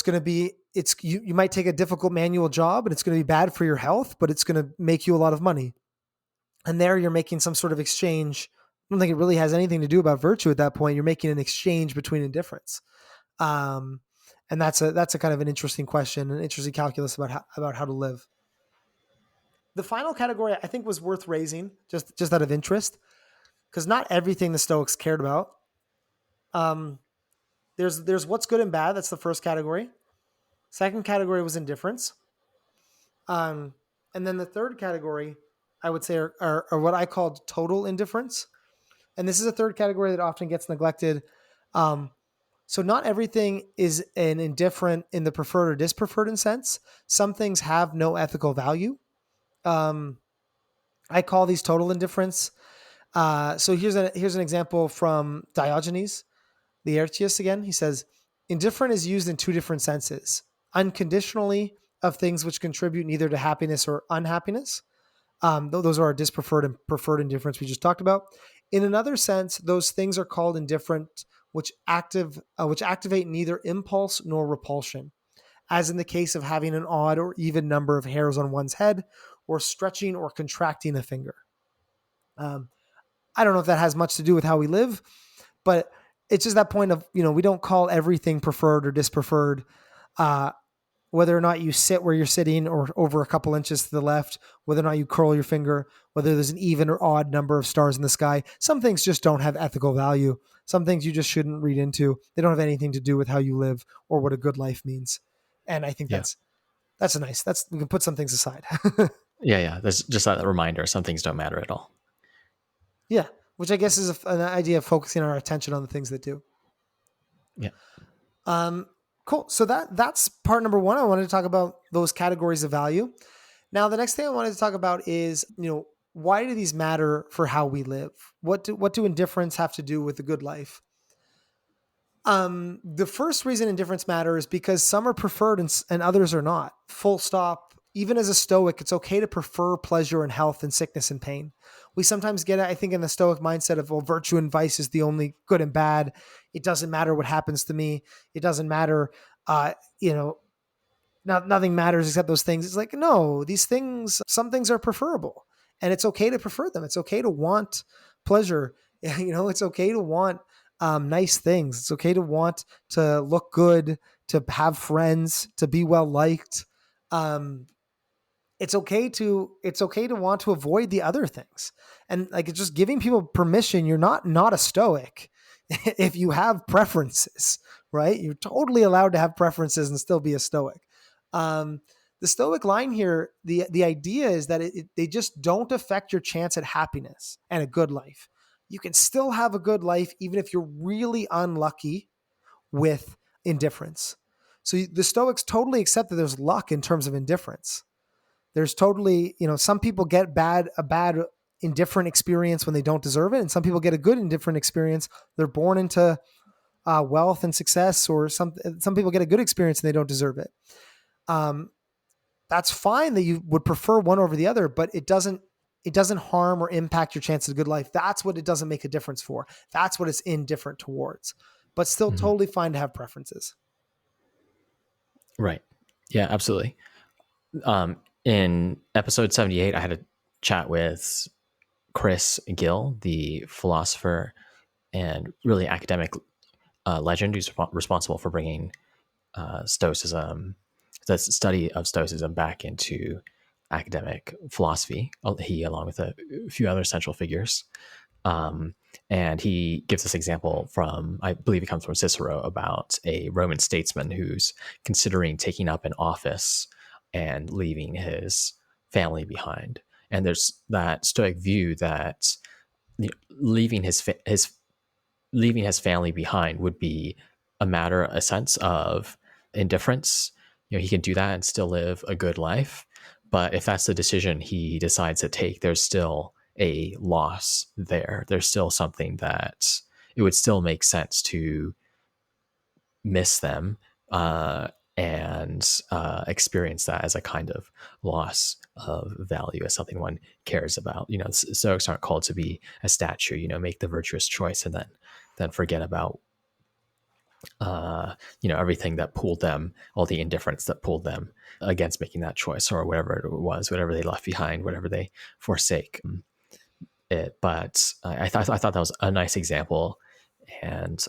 Speaker 1: going to be you might take a difficult manual job and it's going to be bad for your health, but it's going to make you a lot of money. And there you're making some sort of exchange. I don't think it really has anything to do about virtue at that point. You're making an exchange between indifference. And that's a kind of an interesting question, an interesting calculus about how to live. The final category I think was worth raising just out of interest, because not everything the Stoics cared about. There's what's good and bad. That's the first category. Second category was indifference. And then the third category, I would say, are what I called total indifference. And this is a third category that often gets neglected. So not everything is an indifferent in the preferred or dispreferred sense. Some things have no ethical value. I call these total indifference. So here's an example from Diogenes Laertius again. He says, indifferent is used in two different senses. Unconditionally, of things which contribute neither to happiness or unhappiness. Those are our dispreferred and preferred indifference we just talked about. In another sense, those things are called indifferent, which activate neither impulse nor repulsion, as in the case of having an odd or even number of hairs on one's head, or stretching or contracting a finger. I don't know if that has much to do with how we live, but it's just that point of, we don't call everything preferred or dispreferred. Whether or not you sit where you're sitting or over a couple inches to the left, whether or not you curl your finger, whether there's an even or odd number of stars in the sky. Some things just don't have ethical value. Some things you just shouldn't read into. They don't have anything to do with how you live or what a good life means. And I think
Speaker 2: Yeah.
Speaker 1: we can put some things aside.
Speaker 2: Yeah. There's just that reminder. Some things don't matter at all.
Speaker 1: Yeah. Which I guess is an idea of focusing our attention on the things that do.
Speaker 2: Yeah.
Speaker 1: Cool. So that's part number one. I wanted to talk about those categories of value. Now, the next thing I wanted to talk about is, why do these matter for how we live? What do indifference have to do with the good life? The first reason indifference matters is because some are preferred and others are not. Full stop. Even as a Stoic, it's okay to prefer pleasure and health and sickness and pain. We sometimes get, I think, in the Stoic mindset of, well, virtue and vice is the only good and bad. It doesn't matter what happens to me. It doesn't matter, nothing matters except those things. It's like, no, these things, some things are preferable. And it's okay to prefer them. It's okay to want pleasure. It's okay to want nice things. It's okay to want to look good, to have friends, to be well liked. Um, it's okay to want to avoid the other things, and like it's just giving people permission. You're not a stoic if you have preferences, right? You're totally allowed to have preferences and still be a stoic. um the stoic line here, the idea is that they just don't affect your chance at happiness and a good life. You can still have a good life even if you're really unlucky with indifference. So the stoics totally accept that there's luck in terms of indifference. There's totally, some people get a bad indifferent experience when they don't deserve it, and some people get a good indifferent experience. They're born into wealth and success, or some people get a good experience and they don't deserve it. Um, that's fine that you would prefer one over the other, but it doesn't harm or impact your chances of good life. That's what it doesn't make a difference for. That's what it's indifferent towards. But still
Speaker 2: Mhm.
Speaker 1: totally fine to have preferences.
Speaker 2: Right. Yeah, absolutely. In episode 78, I had a chat with Chris Gill, the philosopher and really academic legend who's responsible for bringing Stoicism, the study of Stoicism, back into academic philosophy. He, along with a few other central figures. Um, and he gives this example from, I believe it comes from Cicero, about a Roman statesman who's considering taking up an office and leaving his family behind. And there's that Stoic view that leaving his family behind would be a sense of indifference. He can do that and still live a good life. But if that's the decision he decides to take, there's still a loss there. There's still something that it would still make sense to miss them and experience that as a kind of loss of value, as something one cares about. Stoics aren't called to be a statue. Make the virtuous choice and then forget about everything that pulled them, all the indifference that pulled them against making that choice, or whatever it was, whatever they left behind, whatever they forsake. But I thought that was a nice example, and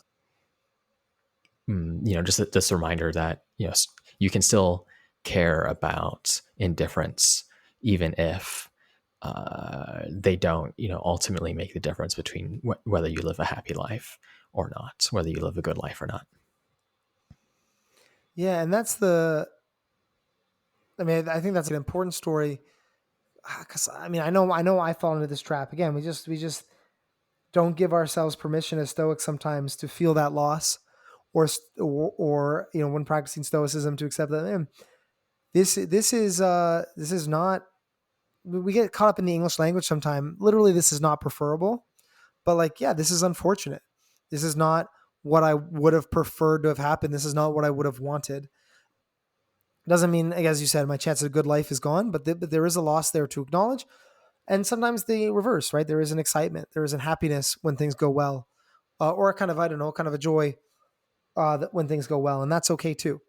Speaker 2: just this reminder that you can still care about indifference even if they don't ultimately make the difference between whether you live a happy life or not, whether you live a good life or not.
Speaker 1: Yeah, and I think that's an important story, because I know I fall into this trap again. We just don't give ourselves permission as Stoics sometimes to feel that loss, or when practicing Stoicism, to accept that, man, this is not. We get caught up in the English language sometimes. Literally, this is not preferable, but like, yeah, this is unfortunate. This is not what I would have preferred to have happened. This is not what I would have wanted. Doesn't mean, as you said, my chance of a good life is gone, but there is a loss there to acknowledge. And sometimes the reverse, right? There is an excitement, there is an happiness when things go well, or a kind of, I don't know, kind of a joy when things go well, and that's okay too.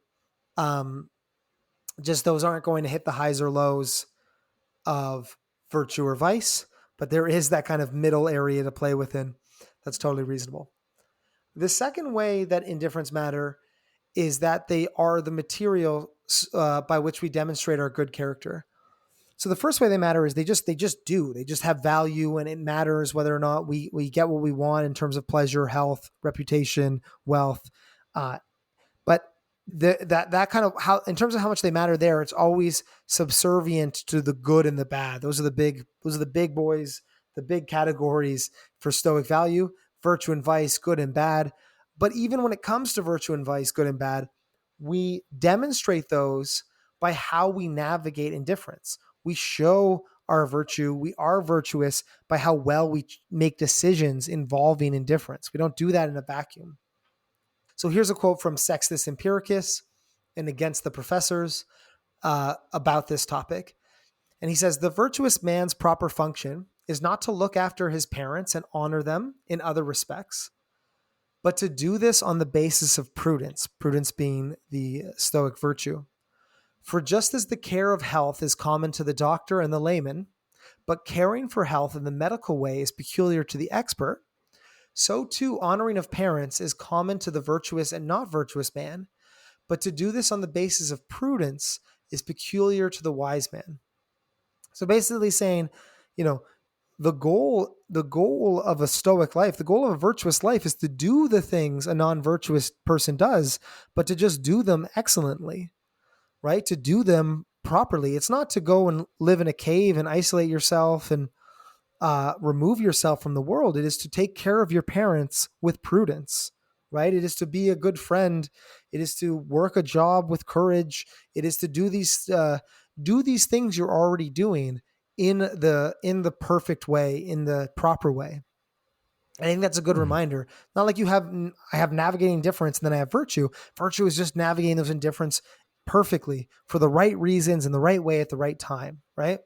Speaker 1: Um, just those aren't going to hit the highs or lows of virtue or vice, but there is that kind of middle area to play within. That's totally reasonable. The second way that indifference matter is that they are the material by which we demonstrate our good character. So the first way they matter is they just have value, and it matters whether or not we get what we want in terms of pleasure, health, reputation, wealth. Uh, but that kind of, how, in terms of how much they matter there, it's always subservient to the good and the bad. Those are the big boys, the big categories for Stoic value: virtue and vice, good and bad. But even when it comes to virtue and vice, good and bad, we demonstrate those by how we navigate indifference. We show our virtue, we are virtuous by how well we make decisions involving indifference. We don't do that in a vacuum. So here's a quote from Sextus Empiricus and Against the Professors about this topic. And he says, the virtuous man's proper function is not to look after his parents and honor them in other respects, but to do this on the basis of prudence, prudence being the Stoic virtue. For just as the care of health is common to the doctor and the layman, but caring for health in the medical way is peculiar to the expert, so too honoring of parents is common to the virtuous and not virtuous man, but to do this on the basis of prudence is peculiar to the wise man. So basically saying, you know, the goal of a stoic life, the goal of a virtuous life is to do the things a non-virtuous person does, but to just do them excellently, right? To do them properly. It's not to go and live in a cave and isolate yourself and remove yourself from the world. It is to take care of your parents with prudence, right? It is to be a good friend. It is to work a job with courage. It is to do these things you're already doing in the perfect way, in the proper way. I think that's a good
Speaker 2: Mm.
Speaker 1: reminder. Not like I have navigating difference and then I have virtue. Virtue is just navigating those indifference perfectly for the right reasons in the right way at the right time, right?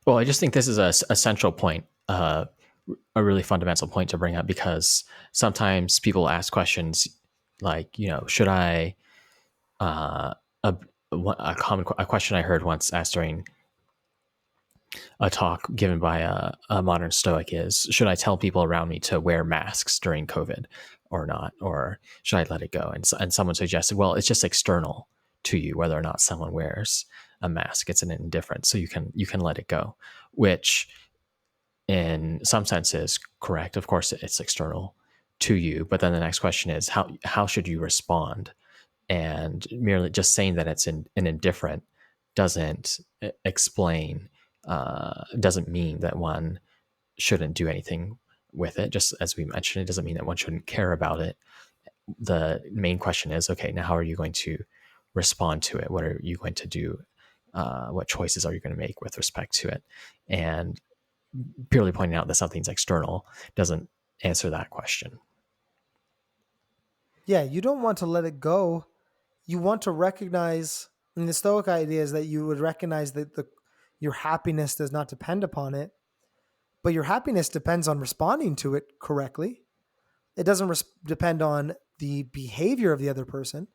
Speaker 2: Well, I just think this is a central point, a really fundamental point to bring up, because sometimes people ask questions like, should I, uh, a, a question I heard once asked during a talk given by a modern Stoic is, should I tell people around me to wear masks during COVID or not? Or should I let it go? And someone suggested, well, it's just external to you whether or not someone wears a mask. It's an indifference. So you can let it go, which in some sense is correct. Of course, it's external to you. But then the next question is, how should you respond? And merely just saying that it's an indifferent doesn't explain, doesn't mean that one shouldn't do anything with it. Just as we mentioned, it doesn't mean that one shouldn't care about it. The main question is, okay, now how are you going to respond to it? What are you going to do? What choices are you going to make with respect to it? And purely pointing out that something's external doesn't answer that question.
Speaker 1: Yeah, you don't want to let it go. You want to recognize, and the Stoic idea is that you would recognize that your happiness does not depend upon it, but your happiness depends on responding to it correctly. It doesn't depend on the behavior of the other person,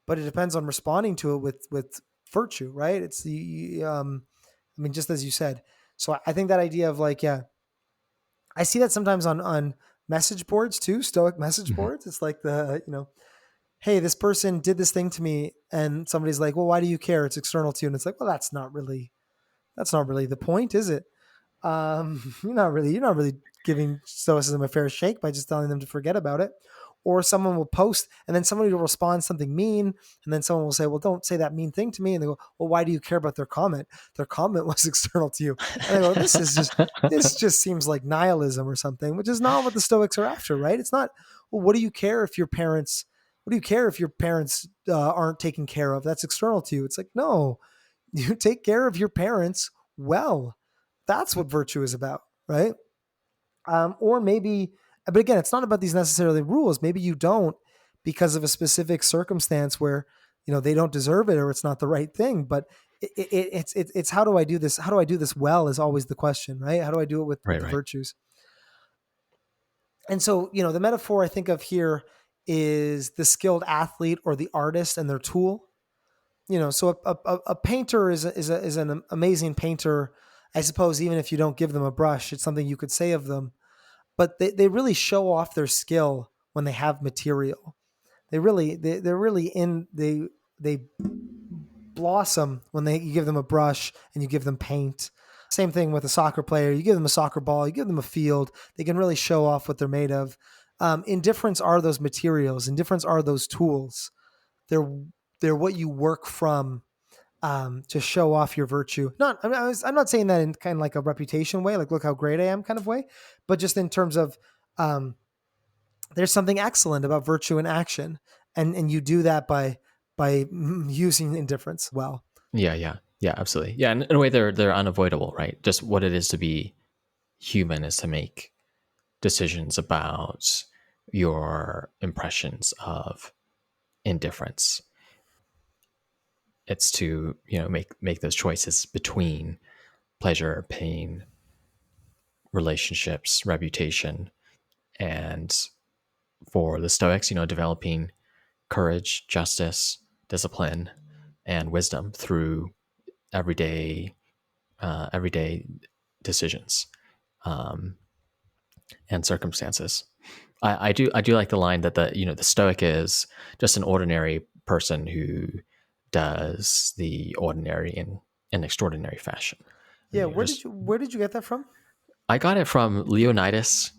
Speaker 1: but it depends on responding to it with virtue, right? It's I mean, just as you said. So I think that idea of like, yeah, I see that sometimes on message boards too, Stoic message
Speaker 2: Mm-hmm.
Speaker 1: boards. It's like hey, this person did this thing to me, and somebody's like, well, why do you care? It's external to you, and it's like, well, that's not really the point, is it? You're not really giving stoicism a fair shake by just telling them to forget about it. Or someone will post and then somebody will respond something mean, and then someone will say, well, don't say that mean thing to me. And they go, well, why do you care about their comment? Their comment was external to you. And they go, this just seems like nihilism or something, which is not what the Stoics are after, right? It's not, well, what do you care if your parents aren't taken care of? That's external to you. It's like, no, you take care of your parents well. That's what virtue is about, right? Or maybe, but again, it's not about these necessarily rules. Maybe you don't because of a specific circumstance where they don't deserve it or it's not the right thing. But it's how do I do this? How do I do this well is always the question, right? How do I do it with
Speaker 2: Right,
Speaker 1: the
Speaker 2: right.
Speaker 1: virtues? And so the metaphor I think of here is the skilled athlete or the artist and their tool. So a painter is an amazing painter, I suppose. Even if you don't give them a brush, it's something you could say of them. But they really show off their skill when they have material. They're really in they blossom when you give them a brush and you give them paint. Same thing with a soccer player. You give them a soccer ball, you give them a field. They can really show off what they're made of. Indifference are those materials. Indifference are those tools. They're they're what you work from to show off your virtue. I'm not saying that in kind of like a reputation way, like look how great I am kind of way, but just in terms of um, there's something excellent about virtue in action, and you do that by using indifference well.
Speaker 2: Yeah, yeah, yeah, absolutely. Yeah, in a way, they're unavoidable, right? Just what it is to be human is to make decisions about your impressions of indifference. It's to make those choices between pleasure, pain, relationships, reputation, and for the Stoics, developing courage, justice, discipline, and wisdom through everyday decisions um, and circumstances. I do like the line that the Stoic is just an ordinary person who does the ordinary in an extraordinary fashion.
Speaker 1: Yeah,
Speaker 2: Just
Speaker 1: where did you get that from?
Speaker 2: I got it from Leonidas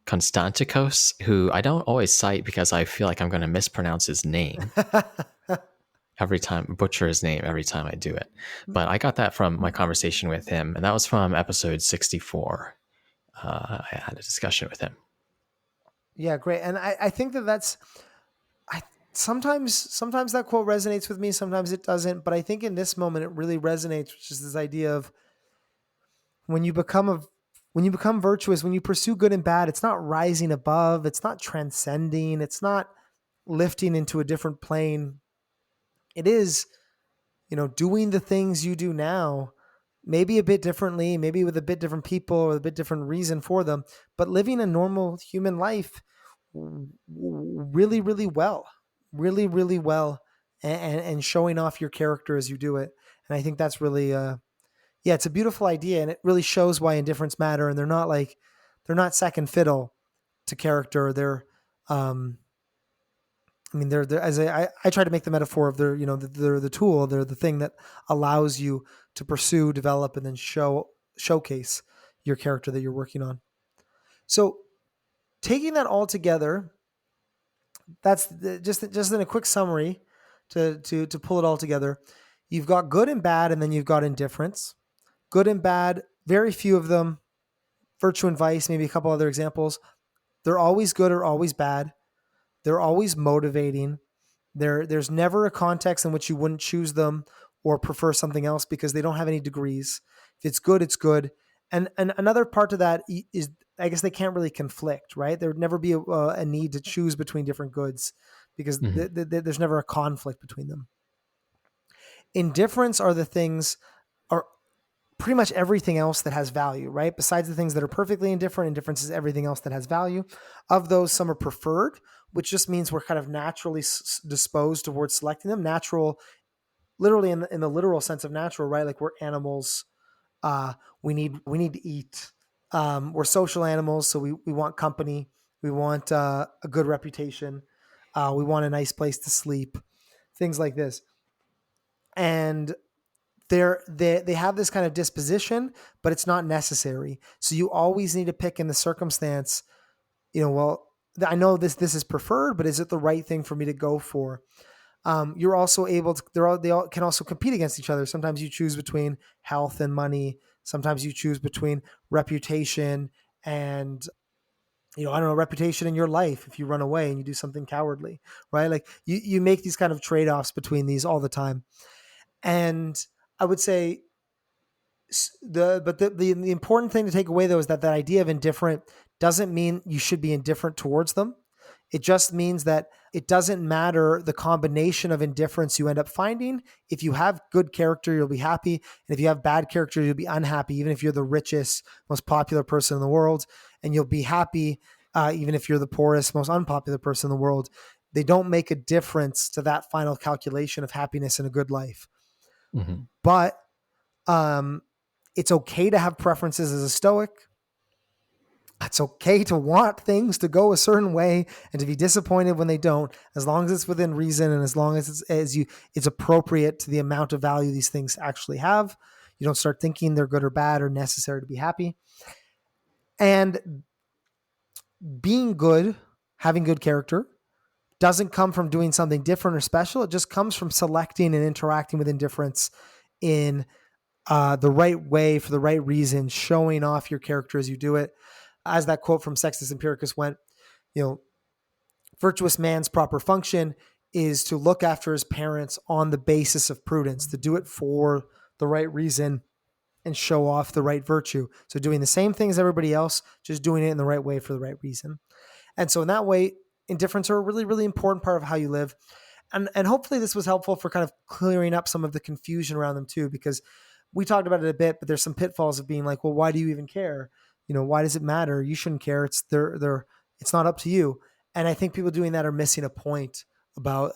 Speaker 2: Konstantikos, who I don't always cite because I feel like I'm going to mispronounce his name every time, butcher his name every time I do it. But I got that from my conversation with him, and that was from episode 64. I had a discussion with him.
Speaker 1: Yeah, great. And I think that's I sometimes that quote resonates with me, sometimes it doesn't. But I think in this moment it really resonates, which is this idea of when you become a when you become virtuous, when you pursue good and bad, it's not rising above, it's not transcending, it's not lifting into a different plane. It is, doing the things you do now, maybe a bit differently, maybe with a bit different people or a bit different reason for them, but living a normal human life really, really well, really, really well, and showing off your character as you do it. And I think that's really, yeah, it's a beautiful idea, and it really shows why indifference matter. And they're not second fiddle to character. Um, they're as I try to make the metaphor of they're the tool, they're the thing that allows you to pursue, develop, and then showcase your character that you're working on. So taking that all together, that's just in a quick summary to pull it all together. You've got good and bad, and then you've got indifference. Good and bad, very few of them. Virtue and vice, maybe a couple other examples. They're always good or always bad. They're always motivating. There's never a context in which you wouldn't choose them or prefer something else because they don't have any degrees. If it's good, it's good. And another part of that is, I guess, they can't really conflict, right? There would never be a need to choose between different goods because
Speaker 2: Mm-hmm.
Speaker 1: there's never a conflict between them. Indifference are the things, are pretty much everything else that has value, right? Besides the things that are perfectly indifferent, indifference is everything else that has value. Of those, some are preferred, which just means we're kind of naturally disposed towards selecting them. Natural, literally in the literal sense of natural, right? Like we're animals. Uh, we need to eat. We're social animals, so we want company. We want a good reputation. We want a nice place to sleep. Things like this, and they have this kind of disposition, but it's not necessary. So you always need to pick in the circumstance. Well, I know this is preferred, but is it the right thing for me to go for? You're also able to. They all can also compete against each other. Sometimes you choose between health and money. Sometimes you choose between reputation and I don't know, reputation in your life if you run away and you do something cowardly, right? Like you make these kind of trade offs between these all the time, and I would say the important thing to take away though is that idea of indifferent doesn't mean you should be indifferent towards them. It just means that it doesn't matter the combination of indifference you end up finding. If you have good character, you'll be happy. And if you have bad character, you'll be unhappy, even if you're the richest, most popular person in the world. And you'll be happy, even if you're the poorest, most unpopular person in the world. They don't make a difference to that final calculation of happiness in a good life.
Speaker 2: Mm-hmm.
Speaker 1: But um, it's okay to have preferences as a Stoic. It's okay to want things to go a certain way and to be disappointed when they don't, as long as it's within reason and as long as it's appropriate to the amount of value these things actually have. You don't start thinking they're good or bad or necessary to be happy. And being good, having good character, doesn't come from doing something different or special. It just comes from selecting and interacting with indifference in the right way for the right reason, showing off your character as you do it. As that quote from Sextus Empiricus went, virtuous man's proper function is to look after his parents on the basis of prudence, to do it for the right reason and show off the right virtue. So doing the same thing as everybody else, just doing it in the right way for the right reason. And so in that way, indifference are a really, really important part of how you live. And hopefully this was helpful for kind of clearing up some of the confusion around them too, because we talked about it a bit, but there's some pitfalls of being like, well, why do you even care? Why does it matter? You shouldn't care. It's not up to you. And I think people doing that are missing a point about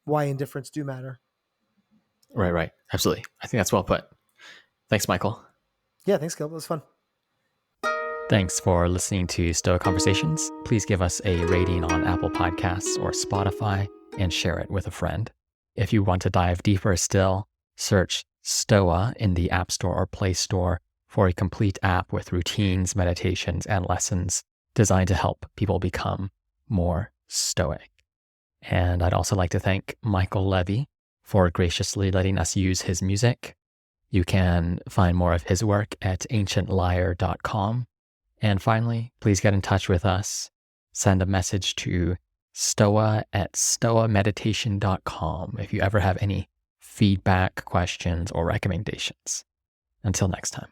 Speaker 1: why indifference do matter.
Speaker 2: Right. Absolutely. I think that's well put. Thanks, Michael.
Speaker 1: Yeah, thanks, Gil. That was fun.
Speaker 2: Thanks for listening to Stoic Conversations. Please give us a rating on Apple Podcasts or Spotify and share it with a friend. If you want to dive deeper still, search Stoa in the App Store or Play Store for a complete app with routines, meditations, and lessons designed to help people become more stoic. And I'd also like to thank Michael Levy for graciously letting us use his music. You can find more of his work at ancientlyre.com. And finally, please get in touch with us. Send a message to stoa@stoameditation.com if you ever have any feedback, questions, or recommendations. Until next time.